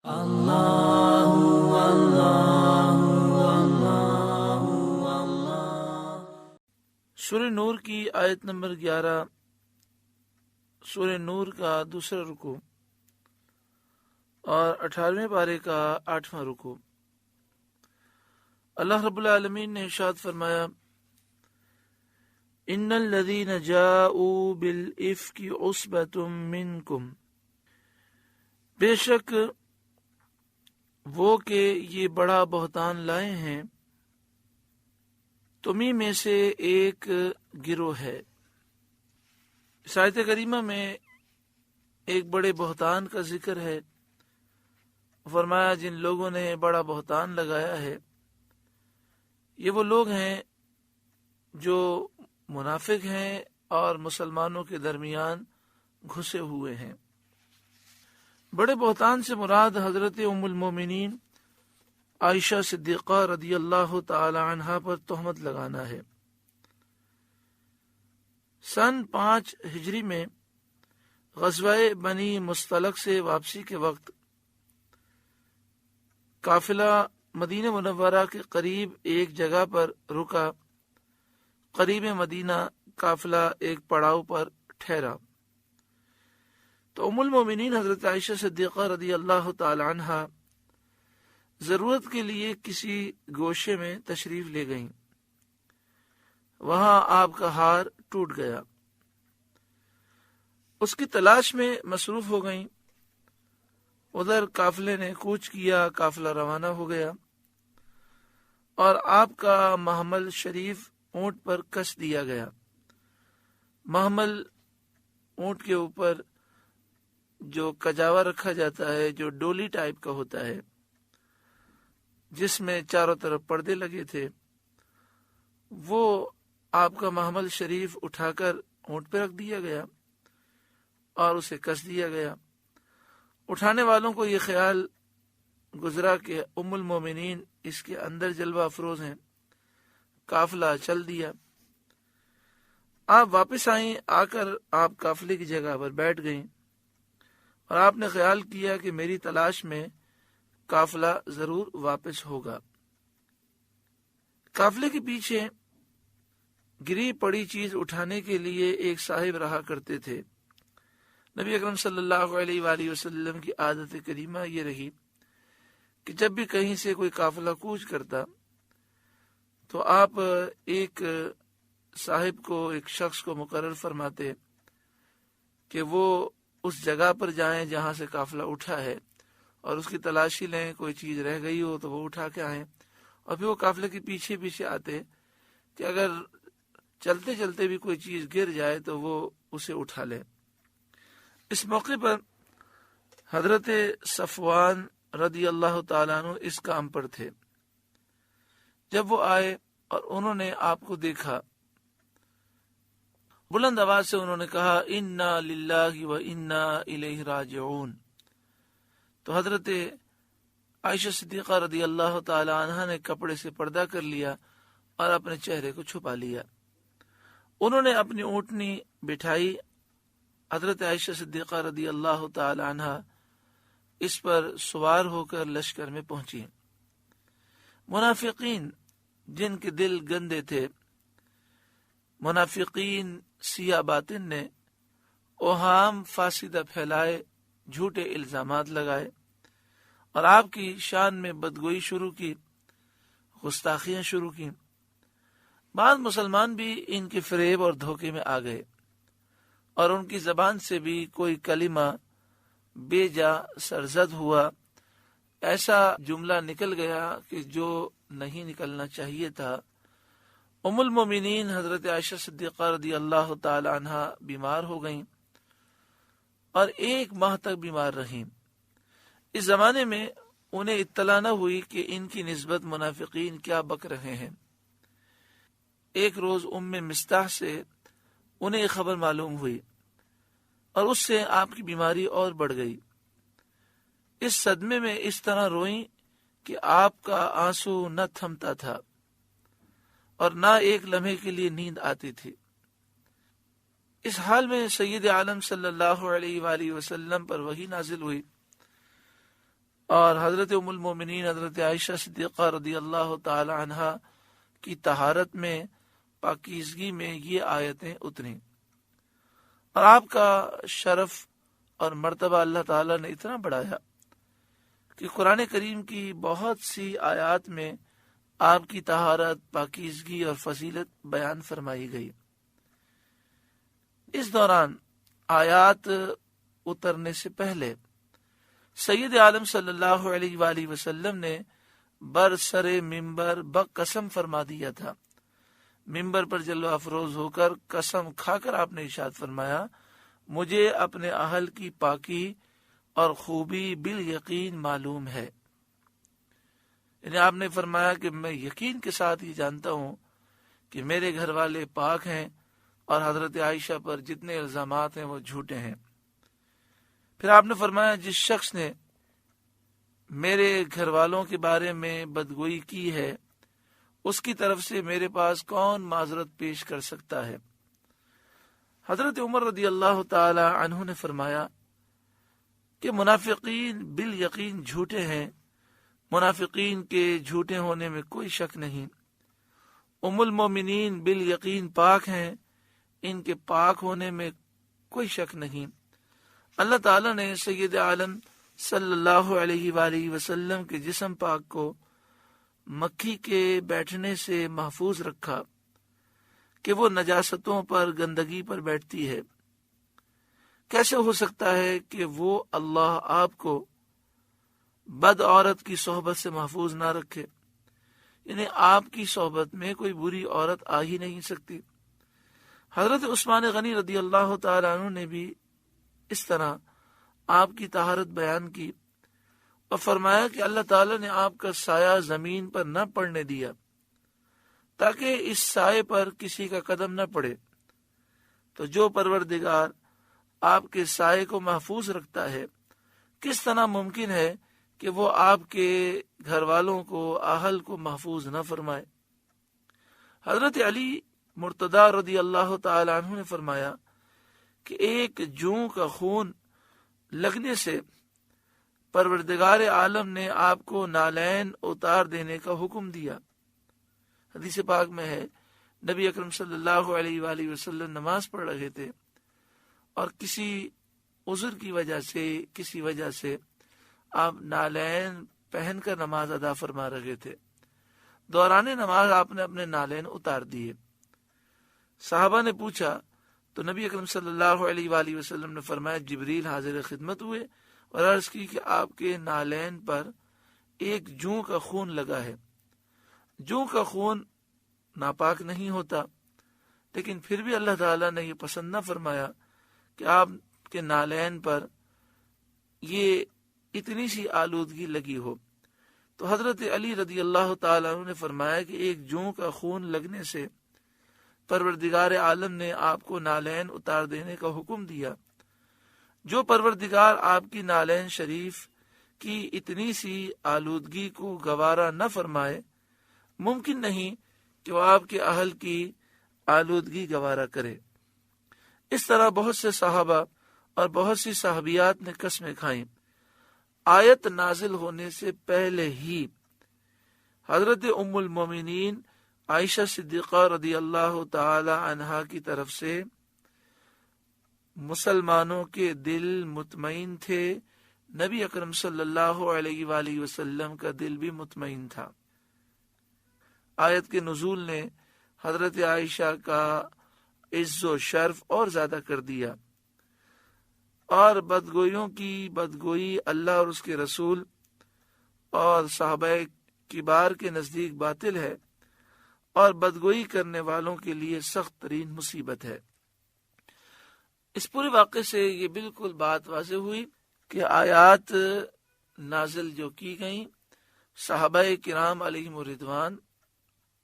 سورہ نور کی آیت نمبر 11، سورہ نور کا دوسرا رکوع اور 18ویں پارے کا 8واں رکوع۔ اللہ رب العالمین نے ارشاد فرمایا، ان الذین جاؤوا بالافک عصبۃ منکم، بے شک وہ کہ یہ بڑا بہتان لائے ہیں تمہیں میں سے ایک گروہ ہے۔ اس آیت کریمہ میں ایک بڑے بہتان کا ذکر ہے۔ فرمایا جن لوگوں نے بڑا بہتان لگایا ہے یہ وہ لوگ ہیں جو منافق ہیں اور مسلمانوں کے درمیان گھسے ہوئے ہیں۔ بڑے بہتان سے مراد حضرت ام المومنین عائشہ صدیقہ رضی اللہ تعالی عنہا پر تہمت لگانا ہے۔ سن 5 ہجری میں غزوہ بنی مصطلق سے واپسی کے وقت قافلہ مدینہ منورہ کے قریب ایک جگہ پر رکا۔ قریب مدینہ قافلہ ایک پڑاؤ پر ٹھہرا تو ام المومنین حضرت عائشہ صدیقہ رضی اللہ تعالی عنہا ضرورت کے لیے کسی گوشے میں تشریف لے گئیں۔ وہاں آپ کا ہار ٹوٹ گیا، اس کی تلاش میں مصروف ہو گئیں۔ ادھر قافلے نے کوچ کیا، قافلہ روانہ ہو گیا اور آپ کا محمل شریف اونٹ پر کس دیا گیا۔ محمل اونٹ کے اوپر جو کجاوا رکھا جاتا ہے، جو ڈولی ٹائپ کا ہوتا ہے جس میں چاروں طرف پردے لگے تھے، وہ آپ کا محمل شریف اٹھا کر اونٹ پہ رکھ دیا گیا اور اسے کس دیا گیا۔ اٹھانے والوں کو یہ خیال گزرا کہ ام المومنین اس کے اندر جلوہ افروز ہیں، قافلہ چل دیا۔ آپ واپس آئیں، آ کر آپ قافلے کی جگہ پر بیٹھ گئیں اور آپ نے خیال کیا کہ میری تلاش میں قافلہ ضرور واپس ہوگا۔ قافلے کے پیچھے گری پڑی چیز اٹھانے کے لیے ایک صاحب رہا کرتے تھے۔ نبی اکرم صلی اللہ علیہ وآلہ وسلم کی عادت کریمہ یہ رہی کہ جب بھی کہیں سے کوئی قافلہ کوچ کرتا تو آپ ایک صاحب کو، ایک شخص کو مقرر فرماتے کہ وہ اس جگہ پر جائیں جہاں سے قافلہ اٹھا ہے اور اس کی تلاشی لیں، کوئی چیز رہ گئی ہو تو وہ اٹھا کے آئیں، اور پھر وہ قافلے کے پیچھے پیچھے آتے کہ اگر چلتے چلتے بھی کوئی چیز گر جائے تو وہ اسے اٹھا لیں۔ اس موقع پر حضرت صفوان رضی اللہ تعالیٰ عنہ اس کام پر تھے۔ جب وہ آئے اور انہوں نے آپ کو دیکھا، بلند آواز سے انہوں نے کہا، انا للہ و انا الیہ راجعون۔ تو حضرت عائشہ صدیقہ رضی اللہ تعالی عنہا نے کپڑے سے پردہ کر لیا اور اپنے چہرے کو چھپا لیا۔ انہوں نے اپنی اونٹنی بٹھائی، حضرت عائشہ صدیقہ رضی اللہ تعالی عنہا اس پر سوار ہو کر لشکر میں پہنچی۔ منافقین جن کے دل گندے تھے، منافقین سیاہ باطن نے اوہام فاسدہ پھیلائے، جھوٹے الزامات لگائے اور آپ کی شان میں بدگوئی شروع کی، گستاخیاں شروع کی۔ بعض مسلمان بھی ان کے فریب اور دھوکے میں آ گئے اور ان کی زبان سے بھی کوئی کلمہ بے جا سرزد ہوا، ایسا جملہ نکل گیا کہ جو نہیں نکلنا چاہیے تھا۔ ام المومنین حضرت عائشہ صدیقہ رضی اللہ تعالی عنہا بیمار ہو گئیں اور 1 ماہ تک بیمار رہیں۔ اس زمانے میں انہیں اطلاع نہ ہوئی کہ ان کی نسبت منافقین کیا بک رہے ہیں۔ ایک روز ام مستح سے انہیں یہ خبر معلوم ہوئی اور اس سے آپ کی بیماری اور بڑھ گئی۔ اس صدمے میں اس طرح روئیں کہ آپ کا آنسو نہ تھمتا تھا اور نہ ایک لمحے کے لیے نیند آتی تھی۔ اس حال میں سید عالم صلی اللہ علیہ وآلہ وسلم پر وحی نازل ہوئی اور حضرت ام المومنین حضرت عائشہ صدیقہ رضی اللہ تعالی عنہا کی طہارت میں، پاکیزگی میں یہ آیتیں اتری، اور آپ کا شرف اور مرتبہ اللہ تعالیٰ نے اتنا بڑھایا کہ قرآن کریم کی بہت سی آیات میں آپ کی طہارت، پاکیزگی اور فضیلت بیان فرمائی گئی۔ اس دوران آیات اترنے سے پہلے سید عالم صلی اللہ علیہ وآلہ وسلم نے برسر ممبر بقسم فرما دیا تھا۔ ممبر پر جلوہ افروز ہو کر قسم کھا کر آپ نے ارشاد فرمایا، مجھے اپنے اہل کی پاکی اور خوبی بالیقین معلوم ہے۔ یعنی آپ نے فرمایا کہ میں یقین کے ساتھ یہ جانتا ہوں کہ میرے گھر والے پاک ہیں اور حضرت عائشہ پر جتنے الزامات ہیں وہ جھوٹے ہیں۔ پھر آپ نے فرمایا، جس شخص نے میرے گھر والوں کے بارے میں بدگوئی کی ہے اس کی طرف سے میرے پاس کون معذرت پیش کر سکتا ہے؟ حضرت عمر رضی اللہ تعالی عنہ نے فرمایا کہ منافقین بالیقین جھوٹے ہیں، منافقین کے جھوٹے ہونے میں کوئی شک نہیں۔ ام المومنین بالیقین پاک ہیں، ان کے پاک ہونے میں کوئی شک نہیں۔ اللہ تعالیٰ نے سید عالم صلی اللہ علیہ وآلہ وسلم کے جسم پاک کو مکھی کے بیٹھنے سے محفوظ رکھا کہ وہ نجاستوں پر، گندگی پر بیٹھتی ہے۔ کیسے ہو سکتا ہے کہ وہ اللہ آپ کو بد عورت کی صحبت سے محفوظ نہ رکھے؟ یعنی آپ کی صحبت میں کوئی بری عورت آ ہی نہیں سکتی۔ حضرت عثمان غنی رضی اللہ تعالیٰ عنہ نے بھی اس طرح آپ کی طہارت بیان کی اور فرمایا کہ اللہ تعالیٰ نے آپ کا سایہ زمین پر نہ پڑنے دیا تاکہ اس سائے پر کسی کا قدم نہ پڑے۔ تو جو پروردگار آپ کے سائے کو محفوظ رکھتا ہے، کس طرح ممکن ہے کہ وہ آپ کے گھر والوں کو، اہل کو محفوظ نہ فرمائے؟ حضرت علی مرتضی رضی اللہ تعالی عنہ نے فرمایا کہ ایک جوں کا خون لگنے سے پروردگار عالم نے آپ کو نالین اتار دینے کا حکم دیا۔ حدیث پاک میں ہے، نبی اکرم صلی اللہ علیہ وآلہ وسلم نماز پڑھ رہے تھے اور کسی عذر کی وجہ سے، کسی وجہ سے آپ نالین پہن کر نماز ادا فرما رہے تھے۔ دوران نماز آپ نے اپنے نالین اتار دیے۔ صحابہ نے پوچھا تو نبی اکرم صلی اللہ علیہ وآلہ وسلم نے فرمایا، جبریل حاضر خدمت ہوئے اور عرض کی کہ آپ کے نالین پر ایک جوں کا خون لگا ہے۔ جوں کا خون ناپاک نہیں ہوتا، لیکن پھر بھی اللہ تعالیٰ نے یہ پسند نہ فرمایا کہ آپ کے نالین پر یہ اتنی سی آلودگی لگی ہو۔ تو حضرت علی رضی اللہ تعالیٰ عنہ نے فرمایا کہ ایک جوں کا خون لگنے سے پروردگار عالم نے آپ کو نالین اتار دینے کا حکم دیا۔ جو پروردگار آپ کی نالین شریف کی اتنی سی آلودگی کو گوارا نہ فرمائے، ممکن نہیں کہ وہ آپ کے اہل کی آلودگی گوارا کرے۔ اس طرح بہت سے صحابہ اور بہت سی صحابیات نے قسمیں کھائیں۔ آیت نازل ہونے سے پہلے ہی حضرت ام المومنین عائشہ صدیقہ رضی اللہ تعالی عنہا کی طرف سے مسلمانوں کے دل مطمئن تھے، نبی اکرم صلی اللہ علیہ وآلہ وسلم کا دل بھی مطمئن تھا۔ آیت کے نزول نے حضرت عائشہ کا عز و شرف اور زیادہ کر دیا، اور بدگوئیوں کی بدگوئی اللہ اور اس کے رسول اور صحابہ کبار کے نزدیک باطل ہے، اور بدگوئی کرنے والوں کے لیے سخت ترین مصیبت ہے۔ اس پورے واقعے سے یہ بالکل بات واضح ہوئی کہ آیات نازل جو کی گئیں صحابہ کرام علیہم رضوان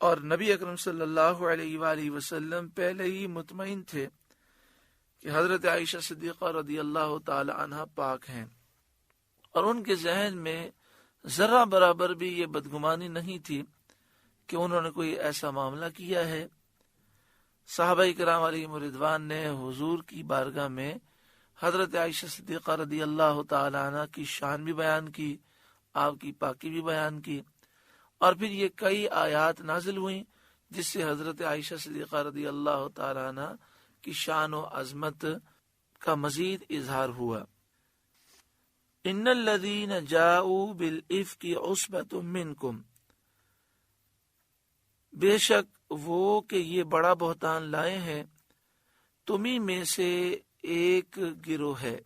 اور نبی اکرم صلی اللہ علیہ وآلہ وسلم پہلے ہی مطمئن تھے کہ حضرت عائشہ صدیقہ رضی اللہ تعالی عنہ پاک ہیں، اور ان کے ذہن میں ذرہ برابر بھی یہ بدگمانی نہیں تھی کہ انہوں نے کوئی ایسا معاملہ کیا ہے۔ صحابہ کرام علیہم رضوان نے حضور کی بارگاہ میں حضرت عائشہ صدیقہ رضی اللہ تعالی عنہ کی شان بھی بیان کی آپ کی پاکی بھی بیان کی، اور پھر یہ کئی آیات نازل ہوئیں جس سے حضرت عائشہ صدیقہ رضی اللہ تعالیٰ عنہ کی شان و عظمت کا مزید اظہار ہوا۔ ان الذین جاؤوا بالافک عصبۃ منکم، بے شک وہ کہ یہ بڑا بہتان لائے ہیں تمہیں میں سے ایک گروہ ہے،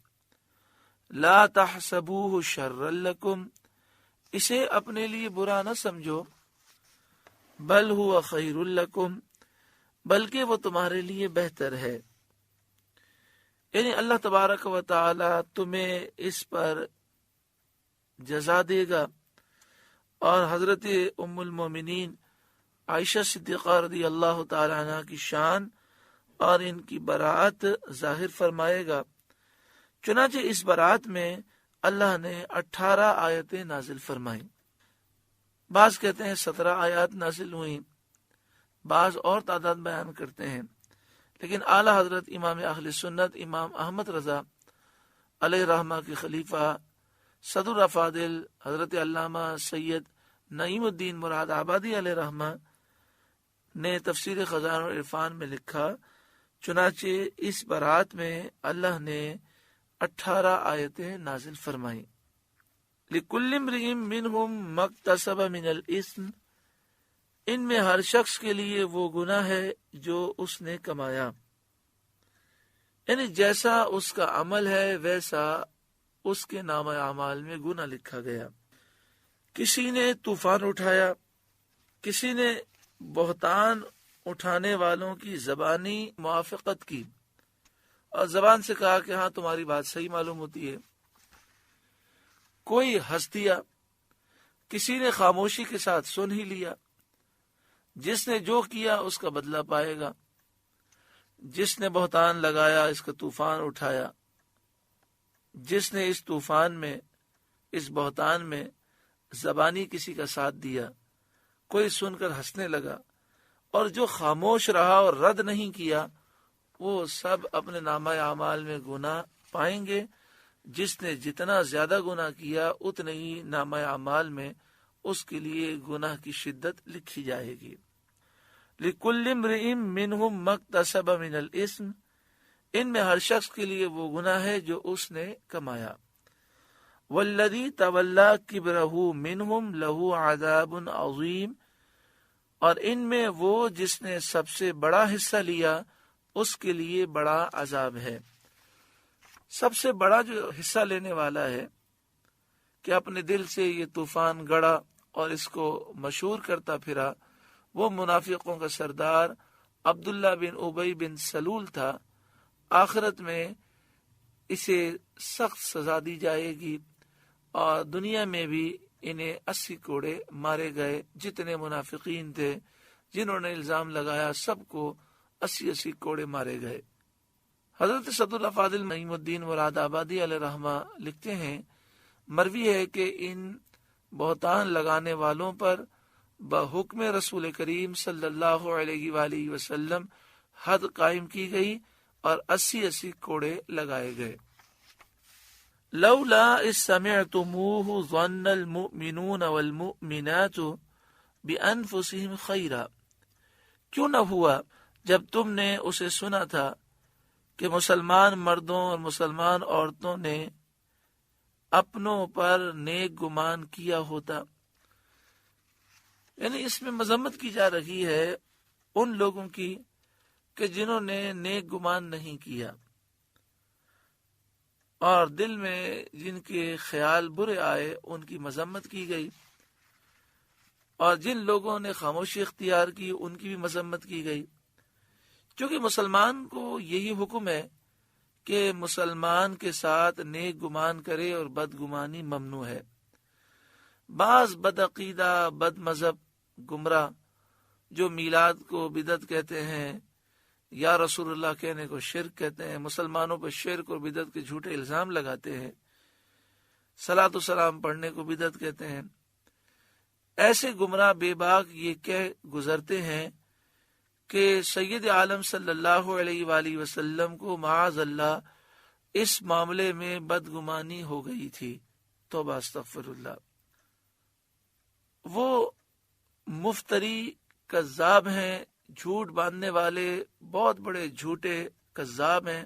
لا تحسبوہ شرا لکم، اسے اپنے لیے برا نہ سمجھو، بل ہوا خیر لکم، بلکہ وہ تمہارے لیے بہتر ہے، یعنی اللہ تبارک و تعالی تمہیں اس پر جزا دے گا۔ اور حضرت ام المومنین عائشہ صدیقہ رضی اللہ تعالی عنہ کی شان اور ان کی براءت ظاہر فرمائے گا۔ چنانچہ اس براءت میں اللہ نے 18 آیتیں نازل فرمائیں، بعض کہتے ہیں 17 آیات نازل ہوئیں، بعض اور تعداد بیان کرتے ہیں، لیکن اعلی حضرت امام اہل سنت امام احمد رضا علیہ رحمہ کے خلیفہ صدر افاضل حضرت علامہ سید نعیم الدین مراد آبادی علیہ رحمہ نے تفسیر خزائن العرفان میں لکھا، چنانچہ اس برات میں اللہ نے 18 آیتیں نازل فرمائیں۔ لِكُلِّ امْرِئٍ مِّنْهُمْ مَا اكْتَسَبَ مِنَ الْإِثْمِ، ان میں ہر شخص کے لیے وہ گناہ ہے جو اس نے کمایا، یعنی جیسا اس کا عمل ہے ویسا اس کے نامہ اعمال میں گناہ لکھا گیا۔ کسی نے طوفان اٹھایا، کسی نے بہتان اٹھانے والوں کی زبانی موافقت کی اور زبان سے کہا کہ ہاں تمہاری بات صحیح معلوم ہوتی ہے، کوئی ہنس دیا، کسی نے خاموشی کے ساتھ سن ہی لیا۔ جس نے جو کیا اس کا بدلہ پائے گا، جس نے بہتان لگایا اس کا طوفان اٹھایا، جس نے اس طوفان میں اس بہتان میں زبانی کسی کا ساتھ دیا، کوئی سن کر ہنسنے لگا، اور جو خاموش رہا اور رد نہیں کیا، وہ سب اپنے نامہ اعمال میں گناہ پائیں گے۔ جس نے جتنا زیادہ گناہ کیا اتنے ہی نامہ اعمال میں اس کے لیے گناہ کی شدت لکھی جائے گی۔ لِكُلِّ امْرِئٍ مِّنْهُمْ مَا اكْتَسَبَ مِنَ الْإِثْمِ، ان میں ہر شخص کے لیے وہ گناہ ہے جو اس نے کمایا۔ وَالَّذِي تَوَلَّى كِبْرَهُ مِنْهُمْ لَهُ عَذَابٌ عَظِيمٌ، اور ان میں وہ جس نے سب سے بڑا حصہ لیا اس کے لیے بڑا عذاب ہے۔ سب سے بڑا جو حصہ لینے والا ہے کہ اپنے دل سے یہ طوفان گڑا اور اس کو مشہور کرتا پھرا، وہ منافقوں کا سردار عبداللہ بن ابی بن سلول تھا۔ آخرت میں اسے سخت سزا دی جائے گی، اور دنیا میں بھی انہیں 80 کوڑے مارے گئے۔ جتنے منافقین تھے جنہوں نے الزام لگایا سب کو 80 کوڑے مارے گئے۔ حضرت صدر افاضل نعیم الدین مراد آبادی علیہ رحمہ لکھتے ہیں، مروی ہے کہ ان بہتان لگانے والوں پر بحکم رسول کریم صلی اللہ علیہ وآلہ وسلم حد قائم کی گئی اور 80 کوڑے لگائے گئے۔ لولا اذ سمعتموه ظن المؤمنون والمؤمنات بانفسهم خیرا، کیوں نہ ہوا جب تم نے اسے سنا تھا کہ مسلمان مردوں اور مسلمان عورتوں نے اپنوں پر نیک گمان کیا ہوتا، یعنی اس میں مذمت کی جا رہی ہے ان لوگوں کی کہ جنہوں نے نیک گمان نہیں کیا اور دل میں جن کے خیال برے آئے ان کی مذمت کی گئی، اور جن لوگوں نے خاموشی اختیار کی ان کی بھی مذمت کی گئی، کیونکہ مسلمان کو یہی حکم ہے کہ مسلمان کے ساتھ نیک گمان کرے اور بدگمانی ممنوع ہے۔ بعض بدعقیدہ بد مذہب گمراہ جو میلاد کو بدعت کہتے ہیں یا رسول اللہ کہنے کو شرک کہتے ہیں، مسلمانوں پر شرک اور بدعت کے جھوٹے الزام لگاتے ہیں، صلاۃ و سلام پڑھنے کو بدعت کہتے ہیں، ایسے گمراہ بے باک یہ کہہ گزرتے ہیں کہ سید عالم صلی اللہ علیہ وآلہ وسلم کو معاذ اللہ اس معاملے میں بدگمانی ہو گئی تھی، توبہ استغفر اللہ۔ وہ مفتری کذاب ہیں، جھوٹ باندھنے والے بہت بڑے جھوٹے کذاب ہیں،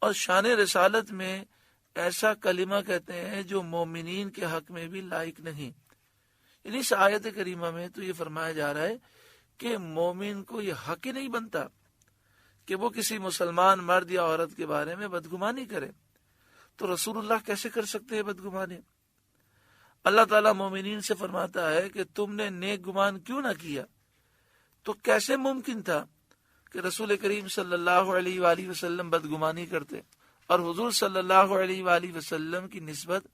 اور شان رسالت میں ایسا کلمہ کہتے ہیں جو مومنین کے حق میں بھی لائق نہیں۔ یعنی اس آیت کریمہ میں تو یہ فرمایا جا رہا ہے کہ مومن کو یہ حق ہی نہیں بنتا کہ وہ کسی مسلمان مرد یا عورت کے بارے میں بدگمانی کرے، تو رسول اللہ کیسے کر سکتے ہیں بدگمانی؟ اللہ تعالیٰ مومنین سے فرماتا ہے کہ تم نے نیک گمان کیوں نہ کیا، تو کیسے ممکن تھا کہ رسول کریم صلی اللہ علیہ وآلہ وسلم بدگمانی کرتے؟ اور حضور صلی اللہ علیہ وآلہ وسلم کی نسبت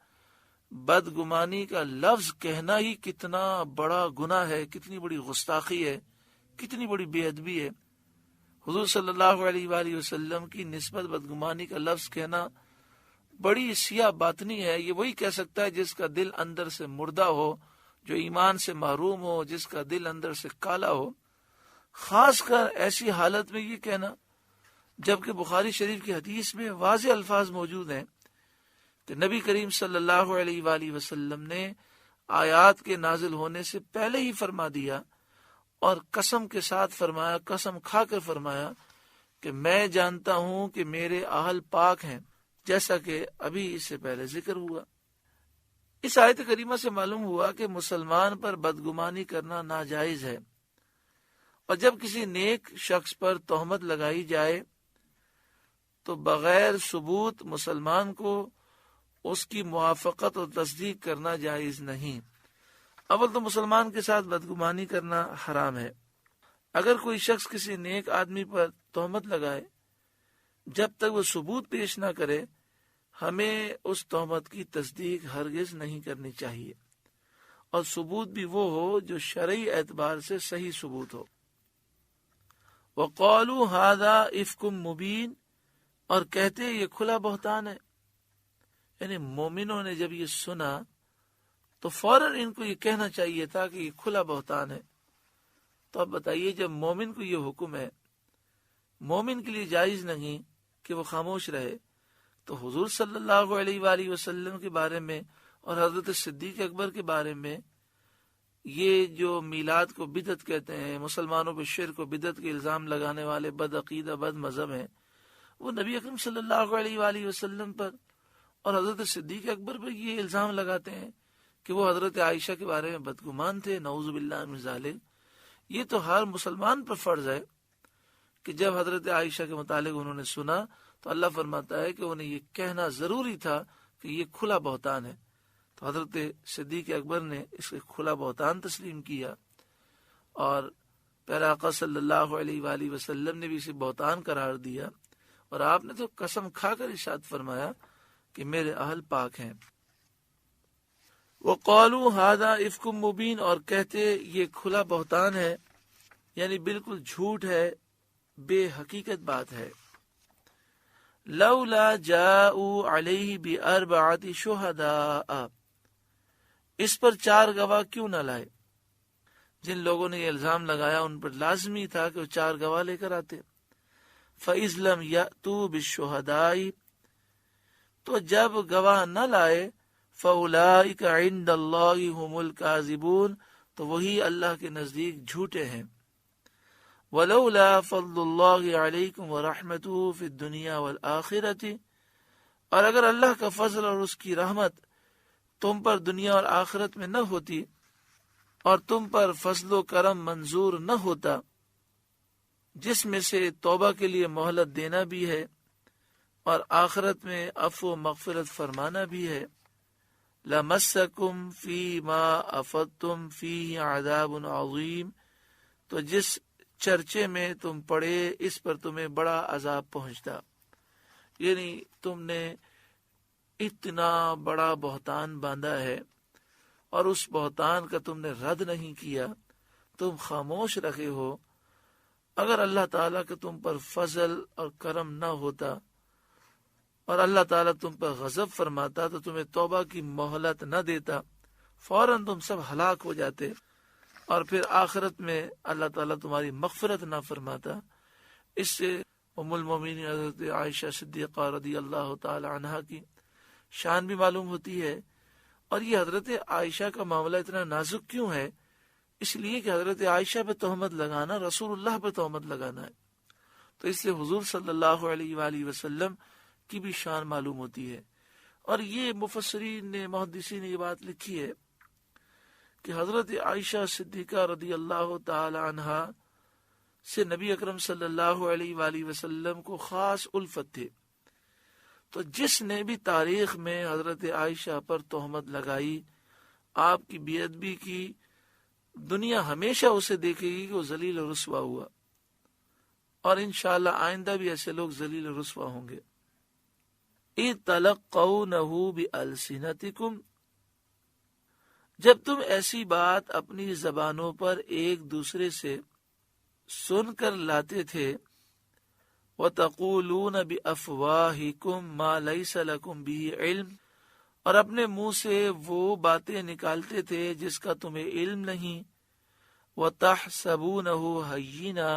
بدگمانی کا لفظ کہنا ہی کتنا بڑا گناہ ہے، کتنی بڑی گستاخی ہے، کتنی بڑی بے ادبی ہے۔ حضور صلی اللہ علیہ وآلہ وسلم کی نسبت بدگمانی کا لفظ کہنا بڑی سیاہ باطنی ہے۔ یہ وہی کہہ سکتا ہے جس کا دل اندر سے مردہ ہو، جو ایمان سے محروم ہو، جس کا دل اندر سے کالا ہو، خاص کر ایسی حالت میں یہ کہنا جبکہ بخاری شریف کی حدیث میں واضح الفاظ موجود ہیں کہ نبی کریم صلی اللہ علیہ وآلہ وسلم نے آیات کے نازل ہونے سے پہلے ہی فرما دیا اور قسم کے ساتھ فرمایا، قسم کھا کر فرمایا کہ میں جانتا ہوں کہ میرے اہل پاک ہیں، جیسا کہ ابھی اس سے پہلے ذکر ہوا۔ اس آیت کریمہ سے معلوم ہوا کہ مسلمان پر بدگمانی کرنا ناجائز ہے، اور جب کسی نیک شخص پر تہمت لگائی جائے تو بغیر ثبوت مسلمان کو اس کی موافقت اور تصدیق کرنا جائز نہیں۔ اول تو مسلمان کے ساتھ بدگمانی کرنا حرام ہے۔ اگر کوئی شخص کسی نیک آدمی پر تہمت لگائے، جب تک وہ ثبوت پیش نہ کرے ہمیں اس تہمت کی تصدیق ہرگز نہیں کرنی چاہیے، اور ثبوت بھی وہ ہو جو شرعی اعتبار سے صحیح ثبوت ہو۔ وَقَالُوا هَذَا إِفْكٌ مُبِينٌ، اور کہتے یہ کھلا بہتان ہے۔ یعنی مومنوں نے جب یہ سنا تو فوراً ان کو یہ کہنا چاہیے تھا کہ یہ کھلا بہتان ہے۔ تو اب بتائیے، جب مومن کو یہ حکم ہے، مومن کے لیے جائز نہیں کہ وہ خاموش رہے، تو حضور صلی اللہ علیہ وآلہ وسلم کے بارے میں اور حضرت صدیق اکبر کے بارے میں یہ جو میلاد کو بدعت کہتے ہیں، مسلمانوں پہ شرک و بدعت کے الزام لگانے والے بد عقیدہ بد مذہب ہیں، وہ نبی اکرم صلی اللہ علیہ وآلہ وسلم پر اور حضرت صدیق اکبر پر یہ الزام لگاتے ہیں کہ وہ حضرت عائشہ کے بارے میں بدگمان تھے، نعوذ باللہ من ذالک۔ یہ تو ہر مسلمان پر فرض ہے کہ جب حضرت عائشہ کے متعلق انہوں نے سنا تو اللہ فرماتا ہے کہ انہیں یہ کہنا ضروری تھا کہ یہ کھلا بہتان ہے۔ تو حضرت صدیق اکبر نے اس کے کھلا بہتان تسلیم کیا، اور پیارے آقا صلی اللہ علیہ وآلہ وسلم نے بھی اسے بہتان قرار دیا، اور آپ نے تو قسم کھا کر ارشاد فرمایا کہ میرے اہل پاک ہیں۔ وَقَالُوا هَذَا إِفْكٌ مُبِينٌ، اور کہتے یہ کھلا بہتان ہے، یعنی بالکل جھوٹ ہے، بے حقیقت بات ہے۔ لَوْلَا جَاءُوا عَلَيْهِ بِأَرْبَعَةِ شُهَدَاءَ، اس پر 4 گواہ کیوں نہ لائے؟ جن لوگوں نے یہ الزام لگایا ان پر لازمی تھا کہ وہ 4 گواہ لے کر آتے۔ فَإِذْ لَمْ يَأْتُوا بِالشُّهَدَاءِ، تو جب گواہ نہ لائے، فَأُولَئِكَ عِندَ اللَّهِ هُمُ الْكَاذِبُونَ، تو وہی اللہ کے نزدیک جھوٹے ہیں۔ وَلَوْلَا فَضْلُ اللَّهِ عَلَيْكُمْ وَرَحْمَتُهُ فِي الدُّنْيَا وَالْآخِرَةِ، اور اگر اللہ کا فضل اور اس کی رحمت تم پر دنیا اور آخرت میں نہ ہوتی، اور تم پر فضل و کرم منظور نہ ہوتا، جس میں سے توبہ کے لیے مہلت دینا بھی ہے اور آخرت میں عفو و مغفرت فرمانا بھی ہے، لَمَسَّكُمْ فِي مَا أَفَضْتُمْ فِيهِ عَذَابٌ عَظِيمٌ، تو جس چرچے میں تم پڑے اس پر تمہیں بڑا عذاب پہنچتا۔ یعنی تم نے اتنا بڑا بہتان باندھا ہے اور اس بہتان کا تم نے رد نہیں کیا، تم خاموش رکھے ہو۔ اگر اللہ تعالیٰ کا تم پر فضل اور کرم نہ ہوتا اور اللہ تعالیٰ تم پر غضب فرماتا تو تمہیں توبہ کی مہلت نہ دیتا، فوراً تم سب ہلاک ہو جاتے، اور پھر آخرت میں اللہ تعالیٰ تمہاری مغفرت نہ فرماتا۔ اس سے ام المومنین حضرت عائشہ صدیقہ رضی اللہ تعالی عنہا کی شان بھی معلوم ہوتی ہے، اور یہ حضرت عائشہ کا معاملہ اتنا نازک کیوں ہے؟ اس لیے کہ حضرت عائشہ پہ تہمت لگانا رسول اللہ پہ تہمت لگانا ہے، تو اس لیے حضور صلی اللہ علیہ وآلہ وسلم کی بھی شان معلوم ہوتی ہے۔ اور یہ مفسرین نے، محدثین نے یہ بات لکھی ہے کہ حضرت عائشہ صدیقہ رضی اللہ تعالی عنہا سے نبی اکرم صلی اللہ علیہ وآلہ وسلم کو خاص الفت تھے، تو جس نے بھی تاریخ میں حضرت عائشہ پر تہمت لگائی، آپ کی بے ادبی کی، دنیا ہمیشہ اسے دیکھے گی کہ وہ ذلیل و رسوا ہوا، اور انشاءاللہ آئندہ بھی ایسے لوگ ذلیل و رسوا ہوں گے۔ اِتَلَقَّوْنَهُ بِأَلْسِنَتِكُمْ، جب تم ایسی بات اپنی زبانوں پر ایک دوسرے سے سن کر لاتے تھے، وَتَقُولُونَ بِأَفْوَاهِكُمْ مَا لَيْسَ لَكُمْ بِهِ علم، اور اپنے منہ سے وہ باتیں نکالتے تھے جس کا تمہیں علم نہیں، وَتَحْسَبُونَهُ هَيِّنًا،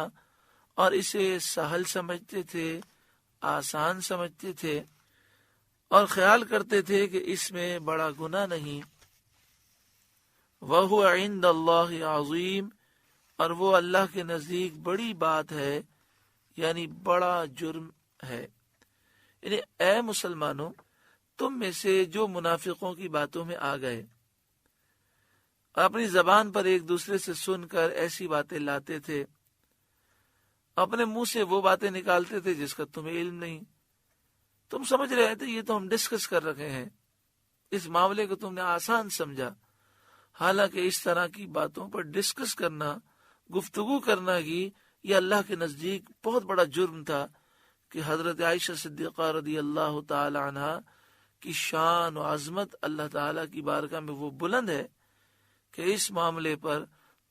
اور اسے سہل سمجھتے تھے، آسان سمجھتے تھے، اور خیال کرتے تھے کہ اس میں بڑا گناہ نہیں، وَهُوَ عِندَ اللَّهِ عَظِيمٌ، اور وہ اللہ کے نزدیک بڑی بات ہے، یعنی بڑا جرم ہے۔ یعنی اے مسلمانوں، تم میں سے جو منافقوں کی باتوں میں آ گئے، اپنی زبان پر ایک دوسرے سے سن کر ایسی باتیں لاتے تھے، اپنے منہ سے وہ باتیں نکالتے تھے جس کا تمہیں علم نہیں، تم سمجھ رہے تھے یہ تو ہم ڈسکس کر رکھے ہیں، اس معاملے کو تم نے آسان سمجھا، حالانکہ اس طرح کی باتوں پر ڈسکس کرنا، گفتگو کرنا کی، یہ اللہ کے نزدیک بہت بڑا جرم تھا کہ حضرت عائشہ صدیقہ رضی اللہ تعالی عنہ کی شان و عظمت اللہ تعالی کی بارگاہ میں وہ بلند ہے کہ اس معاملے پر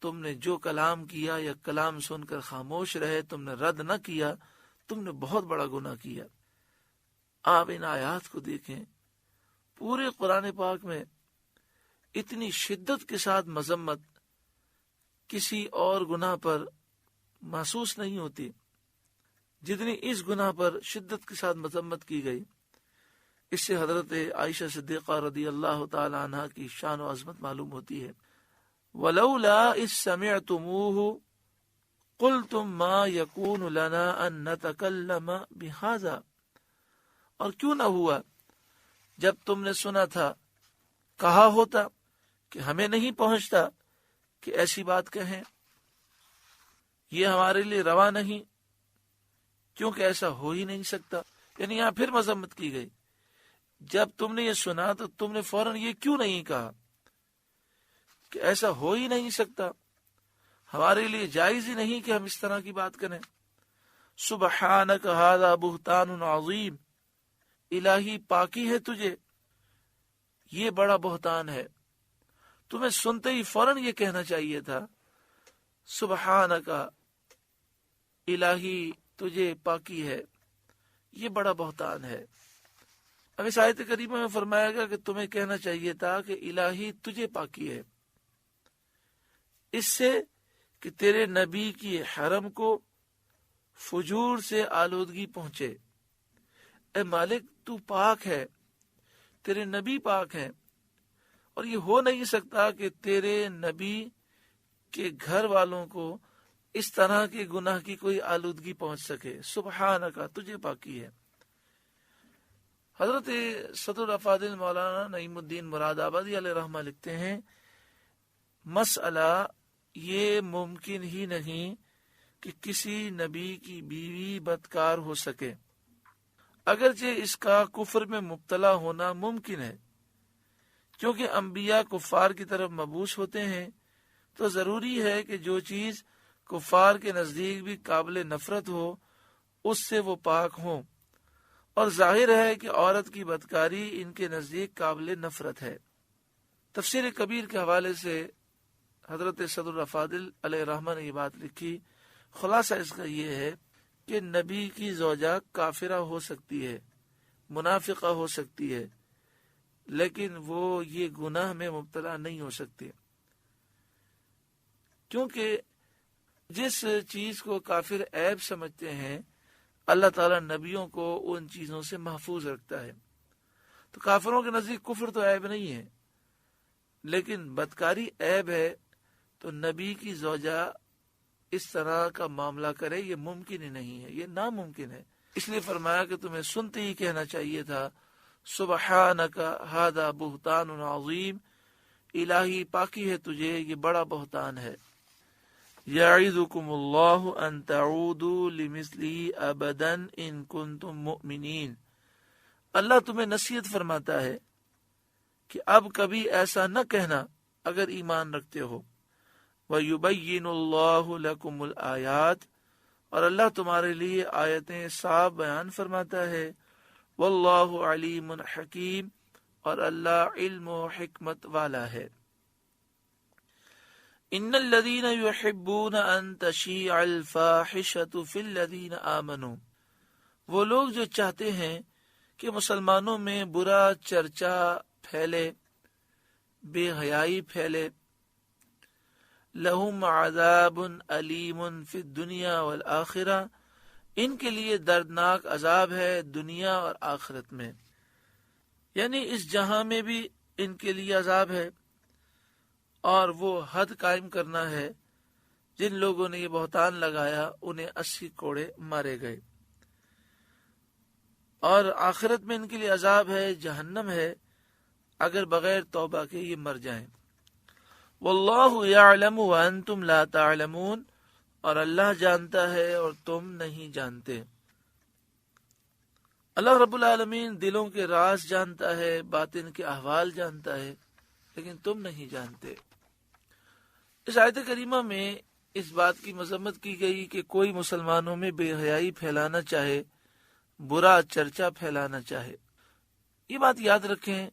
تم نے جو کلام کیا یا کلام سن کر خاموش رہے، تم نے رد نہ کیا، تم نے بہت بڑا گناہ کیا۔ آپ ان آیات کو دیکھیں، پورے قرآن پاک میں اتنی شدت کے ساتھ مذمت کسی اور گناہ پر محسوس نہیں ہوتی جتنی اس گناہ پر شدت کے ساتھ مذمت کی گئی۔ اس سے حضرت عائشہ صدیقہ رضی اللہ تعالی عنہ کی شان و عظمت معلوم ہوتی ہے۔ وَلَوْلَا إِذْ سَمِعْتُمُوهُ قُلْتُمْ مَا يَكُونُ لَنَا أَن نَّتَكَلَّمَ بِهَذَا، اور کیوں نہ ہوا جب تم نے سنا تھا، کہا ہوتا کہ ہمیں نہیں پہنچتا کہ ایسی بات کہیں، یہ ہمارے لیے روا نہیں، کیونکہ ایسا ہو ہی نہیں سکتا۔ یعنی یہاں پھر مذمت کی گئی، جب تم نے یہ سنا تو تم نے فوراً یہ کیوں نہیں کہا کہ ایسا ہو ہی نہیں سکتا، ہمارے لیے جائز ہی نہیں کہ ہم اس طرح کی بات کریں۔ سبحانک ھذا بہتان عظیم، الہی پاکی ہے تجھے، یہ بڑا بہتان ہے۔ تمہیں سنتے ہی فوراً یہ کہنا چاہیے تھا، سبحانک، الہی تجھے پاکی ہے، یہ بڑا بہتان ہے۔ اب اس آیت کریمہ میں فرمایا گیا کہ تمہیں کہنا چاہیے تھا کہ الہی تجھے پاکی ہے، اس سے کہ تیرے نبی کی حرم کو فجور سے آلودگی پہنچے۔ اے مالک، تو پاک ہے، تیرے نبی پاک ہیں، اور یہ ہو نہیں سکتا کہ تیرے نبی کے گھر والوں کو اس طرح کے گناہ کی کوئی آلودگی پہنچ سکے۔ سبحانک، تجھے پاکی ہے۔ حضرت صدر الافاضل مولانا نعیم الدین مراد آبادی علیہ رحمہ لکھتے ہیں، مسئلہ یہ ممکن ہی نہیں کہ کسی نبی کی بیوی بدکار ہو سکے، اگرچہ اس کا کفر میں مبتلا ہونا ممکن ہے، کیونکہ انبیاء کفار کی طرف مبعوث ہوتے ہیں، تو ضروری ہے کہ جو چیز کفار کے نزدیک بھی قابل نفرت ہو، اس سے وہ پاک ہوں، اور ظاہر ہے کہ عورت کی بدکاری ان کے نزدیک قابل نفرت ہے۔ تفسیر کبیر کے حوالے سے حضرت صدر الافاضل علیہ رحمہ نے یہ بات لکھی، خلاصہ اس کا یہ ہے کہ نبی کی زوجہ کافرہ ہو سکتی ہے، منافقہ ہو سکتی ہے، لیکن وہ یہ گناہ میں مبتلا نہیں ہو سکتی، کیونکہ جس چیز کو کافر عیب سمجھتے ہیں، اللہ تعالیٰ نبیوں کو ان چیزوں سے محفوظ رکھتا ہے۔ تو کافروں کے نزدیک کفر تو عیب نہیں ہے، لیکن بدکاری عیب ہے تو نبی کی زوجہ اس طرح کا معاملہ کرے یہ ممکن ہی نہیں ہے، یہ ناممکن ہے۔ اس لیے فرمایا کہ تمہیں سنتے ہی کہنا چاہیے تھا سبحانک ھذا بہتان عظیم، الہی پاکی ہے تجھے، یہ بڑا بہتان ہے۔ یعظکم اللہ ان تعودوا لمثلہ ابدا ان کنتم مؤمنین، اللہ تمہیں نصیحت فرماتا ہے کہ اب کبھی ایسا نہ کہنا اگر ایمان رکھتے ہو۔ وَيُبَيِّنُ اللَّهُ لَكُمُ الْآيَاتِ، اور اللہ تمہارے لیے آیتیں صاف بیان فرماتا ہے۔ وَاللَّهُ عَلِيمٌ حَكِيمٌ، اور اللہ علم و حکمت والا ہے۔ إِنَّ الَّذِينَ يُحِبُّونَ أَن تَشِيعَ الْفَاحِشَةُ فِي الَّذِينَ آمَنُوا، وہ لوگ جو چاہتے ہیں کہ مسلمانوں میں برا چرچا پھیلے، بے حیائی پھیلے، لہم عذاب علیم فی الدنیا والآخرہ، ان کے لیے دردناک عذاب ہے دنیا اور آخرت میں، یعنی اس جہاں میں بھی ان کے لیے عذاب ہے، اور وہ حد قائم کرنا ہے۔ جن لوگوں نے یہ بہتان لگایا انہیں 80 کوڑے مارے گئے، اور آخرت میں ان کے لیے عذاب ہے، جہنم ہے، اگر بغیر توبہ کے یہ مر جائیں۔ واللہ یعلم وانتم لا تعلمون، اور اللہ جانتا ہے اور تم نہیں جانتے۔ اللہ رب العالمین دلوں کے راز جانتا ہے، باطن کے احوال جانتا ہے، لیکن تم نہیں جانتے۔ اس آیت کریمہ میں اس بات کی مذمت کی گئی کہ کوئی مسلمانوں میں بے حیائی پھیلانا چاہے، برا چرچا پھیلانا چاہے۔ یہ بات یاد رکھیں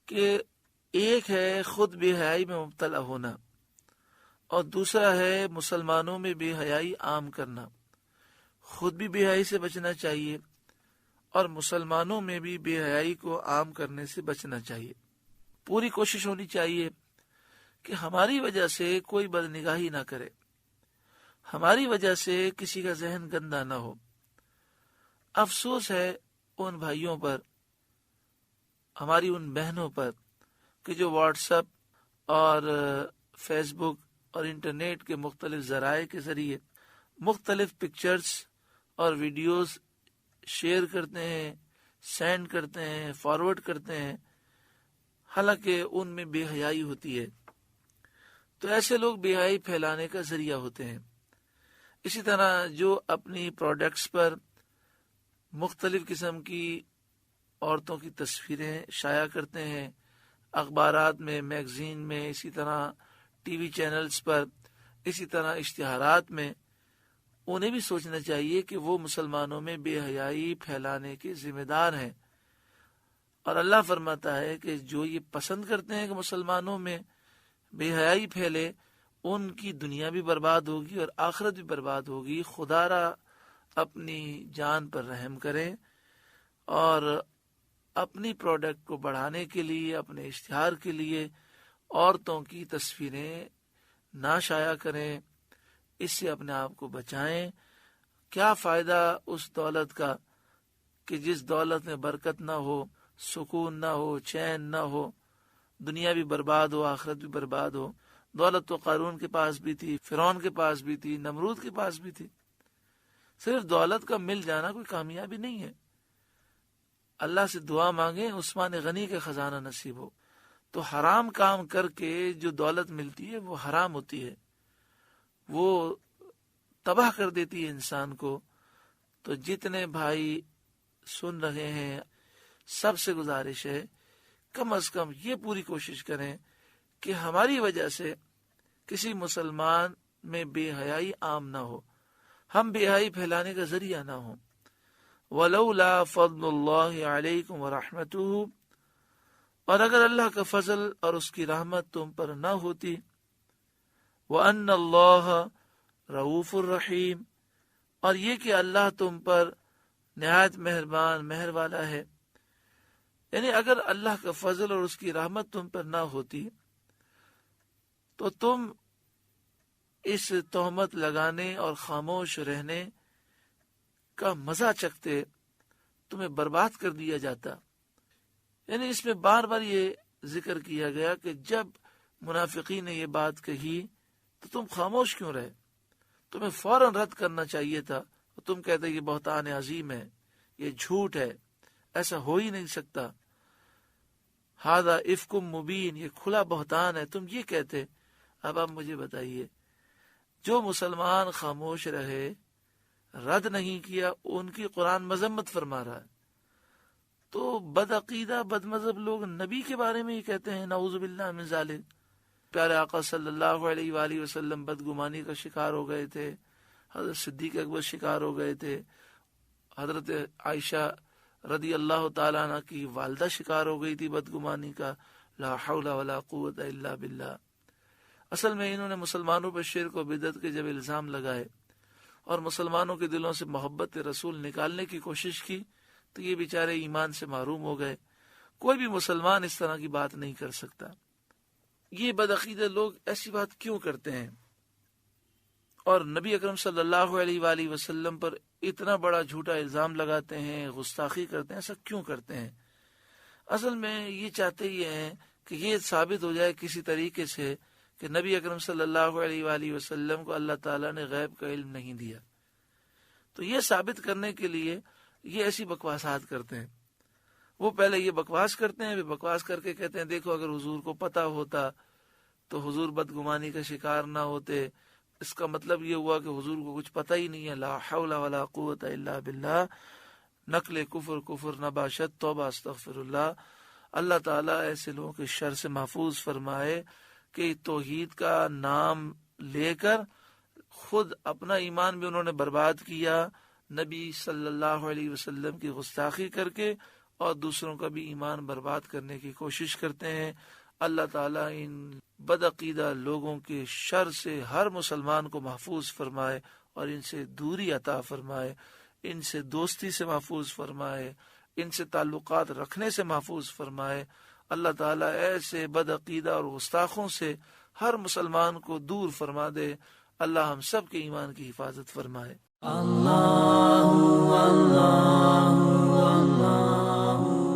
کہ ایک ہے خود بے حیائی میں مبتلا ہونا، اور دوسرا ہے مسلمانوں میں بے حیائی عام کرنا۔ خود بھی بے حیائی سے بچنا چاہیے، اور مسلمانوں میں بھی بے حیائی کو عام کرنے سے بچنا چاہیے۔ پوری کوشش ہونی چاہیے کہ ہماری وجہ سے کوئی بدنگاہی نہ کرے، ہماری وجہ سے کسی کا ذہن گندا نہ ہو۔ افسوس ہے ان بھائیوں پر، ہماری ان بہنوں پر کہ جو واٹس ایپ اور فیس بک اور انٹرنیٹ کے مختلف ذرائع کے ذریعے مختلف پکچرز اور ویڈیوز شیئر کرتے ہیں، سینڈ کرتے ہیں، فارورڈ کرتے ہیں، حالانکہ ان میں بے حیائی ہوتی ہے۔ تو ایسے لوگ بے حیائی پھیلانے کا ذریعہ ہوتے ہیں۔ اسی طرح جو اپنی پروڈکٹس پر مختلف قسم کی عورتوں کی تصویریں شائع کرتے ہیں، اخبارات میں، میگزین میں، اسی طرح ٹی وی چینلز پر، اسی طرح اشتہارات میں، انہیں بھی سوچنا چاہیے کہ وہ مسلمانوں میں بے حیائی پھیلانے کے ذمہ دار ہیں۔ اور اللہ فرماتا ہے کہ جو یہ پسند کرتے ہیں کہ مسلمانوں میں بے حیائی پھیلے، ان کی دنیا بھی برباد ہوگی اور آخرت بھی برباد ہوگی۔ خدا را اپنی جان پر رحم کریں، اور اپنی پروڈکٹ کو بڑھانے کے لیے، اپنے اشتہار کے لیے عورتوں کی تصویریں نہ شائع کریں، اس سے اپنے آپ کو بچائیں۔ کیا فائدہ اس دولت کا کہ جس دولت میں برکت نہ ہو، سکون نہ ہو، چین نہ ہو، دنیا بھی برباد ہو، آخرت بھی برباد ہو۔ دولت تو قارون کے پاس بھی تھی، فرعون کے پاس بھی تھی، نمرود کے پاس بھی تھی۔ صرف دولت کا مل جانا کوئی کامیابی نہیں ہے۔ اللہ سے دعا مانگیں عثمان غنی کے خزانہ نصیب ہو۔ تو حرام کام کر کے جو دولت ملتی ہے وہ حرام ہوتی ہے، وہ تباہ کر دیتی ہے انسان کو۔ تو جتنے بھائی سن رہے ہیں، سب سے گزارش ہے کم از کم یہ پوری کوشش کریں کہ ہماری وجہ سے کسی مسلمان میں بے حیائی عام نہ ہو، ہم بے حیائی پھیلانے کا ذریعہ نہ ہوں۔ وَلَوْلَا فَضْلُ اللَّهِ عَلَيْكُمْ وَرَحْمَتُهُ، اور اگر اللہ کا فضل اور اس کی رحمت تم پر نہ ہوتی، وَأَنَّ اللَّهَ رَؤُوفٌ الرَّحِيمٌ، اور یہ کہ اللہ تم پر نہایت مہربان مہر والا ہے، یعنی اگر اللہ کا فضل اور اس کی رحمت تم پر نہ ہوتی تو تم اس تہمت لگانے اور خاموش رہنے کا مزہ چکھتے، تمہیں برباد کر دیا جاتا۔ یعنی اس میں بار بار یہ ذکر کیا گیا کہ جب منافقین نے یہ بات کہی تو تم خاموش کیوں رہے؟ تمہیں فوراً رد کرنا چاہیے تھا. تم کہتے یہ بہتان عظیم ہے، یہ جھوٹ ہے، ایسا ہو ہی نہیں سکتا. ہذا افکم مبین، یہ کھلا بہتان ہے، تم یہ کہتے. اب آپ مجھے بتائیے، جو مسلمان خاموش رہے، رد نہیں کیا، ان کی قرآن مذمت فرما رہا ہے. تو بدعقیدہ بد مذہب لوگ نبی کے بارے میں ہی کہتے ہیں نعوذ باللہ من ذالک. پیارے آقا صلی اللہ علیہ وآلہ وسلم بدگمانی کا شکار ہو گئے تھے، حضرت صدیق اکبر شکار ہو گئے تھے، حضرت عائشہ رضی اللہ تعالیٰ عنہ کی والدہ شکار ہو گئی تھی بدگمانی کا. لا حول ولا قوت الا باللہ. اصل میں انہوں نے مسلمانوں پر شرک و بدعت کے جب الزام لگائے اور مسلمانوں کے دلوں سے محبت رسول نکالنے کی کوشش کی تو یہ بیچارے ایمان سے محروم ہو گئے. کوئی بھی مسلمان اس طرح کی بات نہیں کر سکتا. یہ بدعقیدہ لوگ ایسی بات کیوں کرتے ہیں اور نبی اکرم صلی اللہ علیہ وآلہ وسلم پر اتنا بڑا جھوٹا الزام لگاتے ہیں، گستاخی کرتے ہیں؟ ایسا کیوں کرتے ہیں؟ اصل میں یہ چاہتے یہ ہیں کہ یہ ثابت ہو جائے کسی طریقے سے کہ نبی اکرم صلی اللہ علیہ وآلہ وسلم کو اللہ تعالیٰ نے غیب کا علم نہیں دیا. تو یہ ثابت کرنے کے لیے یہ ایسی بکواسات کرتے ہیں. وہ پہلے یہ بکواس کرتے ہیں، بکواس کر کے کہتے ہیں دیکھو اگر حضور کو پتہ ہوتا تو حضور بدگمانی کا شکار نہ ہوتے. اس کا مطلب یہ ہوا کہ حضور کو کچھ پتہ ہی نہیں ہے. لا حول ولا قوت الا باللہ. نقل کفر کفر نباشت، توبہ استغفر اللہ. اللہ تعالیٰ ایسے لوگوں کے شر سے محفوظ فرمائے کہ توحید کا نام لے کر خود اپنا ایمان بھی انہوں نے برباد کیا، نبی صلی اللہ علیہ وسلم کی گستاخی کر کے، اور دوسروں کا بھی ایمان برباد کرنے کی کوشش کرتے ہیں. اللہ تعالیٰ ان بدعقیدہ لوگوں کے شر سے ہر مسلمان کو محفوظ فرمائے اور ان سے دوری عطا فرمائے، ان سے دوستی سے محفوظ فرمائے، ان سے تعلقات رکھنے سے محفوظ فرمائے. اللہ تعالیٰ ایسے بدعقیدہ اور گستاخوں سے ہر مسلمان کو دور فرما دے. اللہ ہم سب کے ایمان کی حفاظت فرمائے. اللہ اللہ اللہ